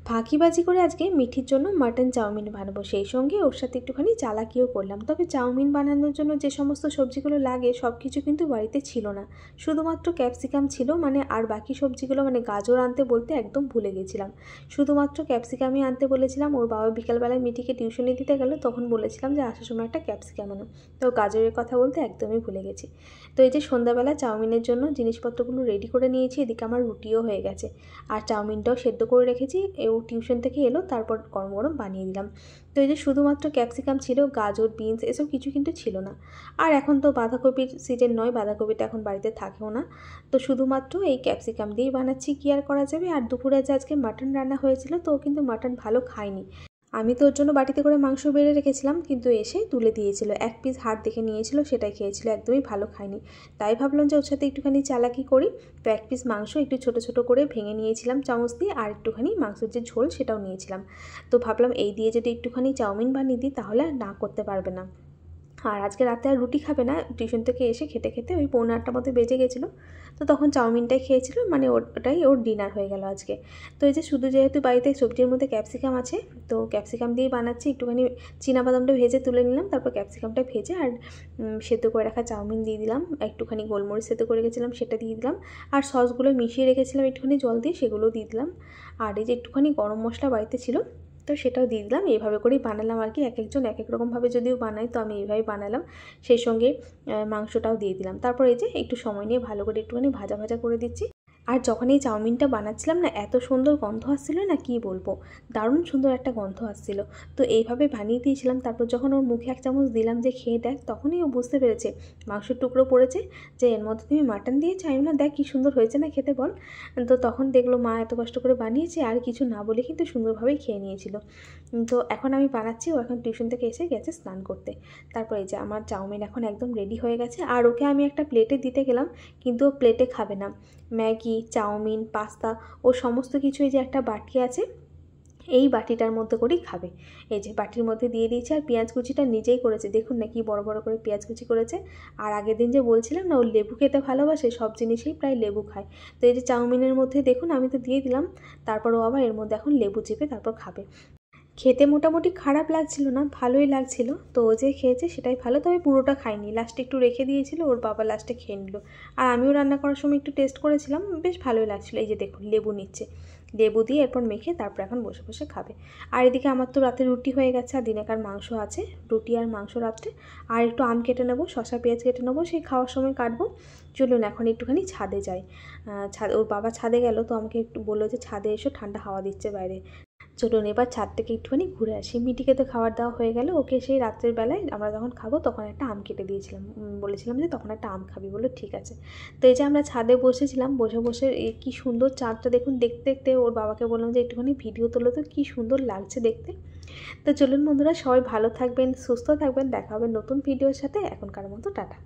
ফাঁকিবাজি করে আজকে মিঠির জন্য মাটন চাউমিন বানাবো, সেই সঙ্গে ওর সাথে একটুখানি চালাকিও করলাম। তবে চাউমিন বানানোর জন্য যে সমস্ত সবজিগুলো লাগে সব কিছু কিন্তু বাড়িতে ছিল না, শুধুমাত্র ক্যাপসিকাম ছিল। আর বাকি সবজিগুলো গাজর আনতে বলতে একদম ভুলে গেছিলাম, শুধুমাত্র ক্যাপসিকামই আনতে বলেছিলাম। ওর বাবা বিকালবেলায় মিঠিকে টিউশনে দিতে গেল, তখন বলেছিলাম যে আসার সময় একটা ক্যাপসিকাম আনো, তো গাজরের কথা বলতে একদমই ভুলে গেছি। তো এই যে সন্ধ্যাবেলা চাউমিনের জন্য জিনিসপত্রগুলো রেডি করে নিয়েছি, এদিকে আমার রুটিও হয়ে গেছে আর চাউমিনটাও সেদ্ধ করে রেখেছি। ও টিউশন থেকে এলো, তারপর গরম গরম বানিয়ে দিলাম। তো এই যে শুধুমাত্র ক্যাপসিকাম ছিল, গাজর বিনস এসব কিছু কিন্তু ছিল না। আর এখন তো বাঁধাকপির সিজন নয়, বাঁধাকপিটা এখন বাড়িতে থাকেও না, তো শুধুমাত্র এই ক্যাপসিকাম দিয়েই বানাচ্ছি, কি আর করা যাবে। আর দুপুরে আজকে মাটন রান্না হয়েছিল, তো ও কিন্তু মাটন ভালো খায়নি। আমি তো ওর জন্য বাটিতে করে মাংস বেড়ে রেখেছিলাম, কিন্তু এসে তুলে দিয়েছিল, এক পিস হাড় দেখে নিয়েছিল, সেটাই খেয়েছিল, একদমই ভালো খায়নি। তাই ভাবলাম যে ওর সাথে একটুখানি চালাকি করি। তো এক পিস মাংস একটু ছোটো ছোটো করে ভেঙে নিয়েছিলাম চামচ দিয়ে, আর একটুখানি মাংসের যে ঝোল সেটাও নিয়েছিলাম। তো ভাবলাম এই দিয়ে যদি একটুখানি চাউমিন বানিয়ে দিই তাহলে আর না করতে পারবে না। আর আজকে রাতে আর রুটি খাবে না, টিউশন থেকে এসে খেতে খেতে ওই 8:45 মতো বেজে গেছিলো, তো তখন চাউমিনটাই খেয়েছিল, ওটাই ওর ডিনার হয়ে গেল আজকে। তো এই যে শুধু যেহেতু বাড়িতে সবজির মধ্যে ক্যাপসিকাম আছে, তো ক্যাপসিকাম দিয়েই বানাচ্ছি। একটুখানি চীনাবাদামটা ভেজে তুলে নিলাম, তারপর ক্যাপসিকামটা ভেজে আর সেদ্ধ করে রাখা চাউমিন দিয়ে দিলাম, একটুখানি গোলমরিচ সেদ্ধ করে রেখেছিলাম সেটা দিয়ে দিলাম, আর সসগুলো মিশিয়ে রেখেছিলাম একটুখানি জল দিয়ে, সেগুলোও দিয়ে দিলাম। আর এই যে একটুখানি গরম মশলা বাড়িতে ছিল, তো সেটাও দিয়ে দিলাম। এইভাবে করেই বানালাম আর কি, এক একজন এক এক রকমভাবে যদিও বানাই, তো আমি এইভাবেই বানালাম। সেই সঙ্গে মাংসটাও দিয়ে দিলাম। তারপর এই যে একটু সময় নিয়ে ভালো করে একটুখানি ভাজা ভাজা করে দিচ্ছি। আর যখন এই চাউমিনটা বানাচ্ছিলাম না, এত সুন্দর গন্ধ আসছিলো না, কি বলবো, দারুণ সুন্দর একটা গন্ধ আসছিলো। তো এইভাবে বানিয়ে দিয়েছিলাম। তারপর যখন ওর মুখে এক চামচ দিলাম যে খেয়ে দেখ, তখনই ও বুঝতে পেরেছে মাংসের টুকরো পড়েছে, যে এর মধ্যে তুমি মাটন দিয়েছো। আমি না, দেখ কী সুন্দর হয়েছে না খেতে, বল। তো তখন দেখলো মা এত কষ্ট করে বানিয়েছে, আর কিছু না বলে কিন্তু সুন্দরভাবেই খেয়ে নিয়েছিল। তো এখন আমি বানাচ্ছি, ও এখন টিউশন থেকে এসে গেছে স্নান করতে। তারপর এই যে আমার চাউমিন এখন একদম রেডি হয়ে গেছে। আর ওকে আমি একটা প্লেটে দিতে গেলাম, কিন্তু ও প্লেটে খাবে না। ম্যাগি, চাউমিন, পাস্তা ও সমস্ত কিছু এই যে একটা বাটি আছে, এই বাটিটার মধ্যে করেই খাবে। এই যে বাটির মধ্যে দিয়ে দিয়েছে। আর পেঁয়াজ কুচিটা নিজেই করেছে, দেখুন না কি বড় বড় করে পেঁয়াজ কুচি করেছে। আর আগের দিন যে বলছিলাম না ও লেবু খেতে ভালোবাসে, সব জিনিসেই প্রায় লেবু খায়। তো এই যে চাউমিনের মধ্যে দেখুন আমি তো দিয়ে দিলাম, তারপর ও আবার এর মধ্যে এখন লেবু চিপে তারপর খাবে। খেতে মোটামুটি খারাপ লাগছিল না, ভালোই লাগছিল। তো ও যে খেয়েছে সেটাই ভালো, তবে পুরোটা খায়নি, লাস্টে একটু রেখে দিয়েছিল, ওর বাবা লাস্টে খেয়ে নিল। আর আমিও রান্না করার সময় একটু টেস্ট করেছিলাম, বেশ ভালোই লাগছিলো। এই যে দেখুন লেবু নিচ্ছে, লেবু দিয়ে এরপর মেখে তারপর এখন বসে বসে খাবে। আর এদিকে আমার তো রাতে রুটি হয়ে গেছে, আর দিনেকার মাংস আছে, রুটি আর মাংস রাত্রে। আর একটু আম কেটে নেবো, শসা পেঁয়াজ কেটে নেবো, সেই খাওয়ার সময় কাটবো। চলুন এখন একটুখানি ছাদে যাই। ওর বাবা ছাদে গেল, তো আমাকে একটু বললো যে ছাদে এসো, ঠান্ডা হাওয়া দিচ্ছে বাইরে। চলুন এবার ছাদ থেকে একটুখানি ঘুরে আসি। মিটিকে তো খাবার দেওয়া হয়ে গেল, ওকে সেই রাত্রের বেলায় আমরা যখন খাবো তখন একটা আম কেটে দিয়েছিলাম, বলেছিলাম যে তখন একটা আম খাবি, বললো ঠিক আছে। তো এই যে আমরা ছাদে বসেছিলাম, বসে বসে কি সুন্দর চাঁদটা দেখুন, দেখতে দেখতে ওর বাবাকে বললাম যে একটুখানি ভিডিও তোলো, তো কী সুন্দর লাগছে দেখতে। তো চলুন বন্ধুরা, সবাই ভালো থাকবেন, সুস্থ থাকবেন, দেখা হবে নতুন ভিডিওর সাথে। এখনকার মতো টাটা।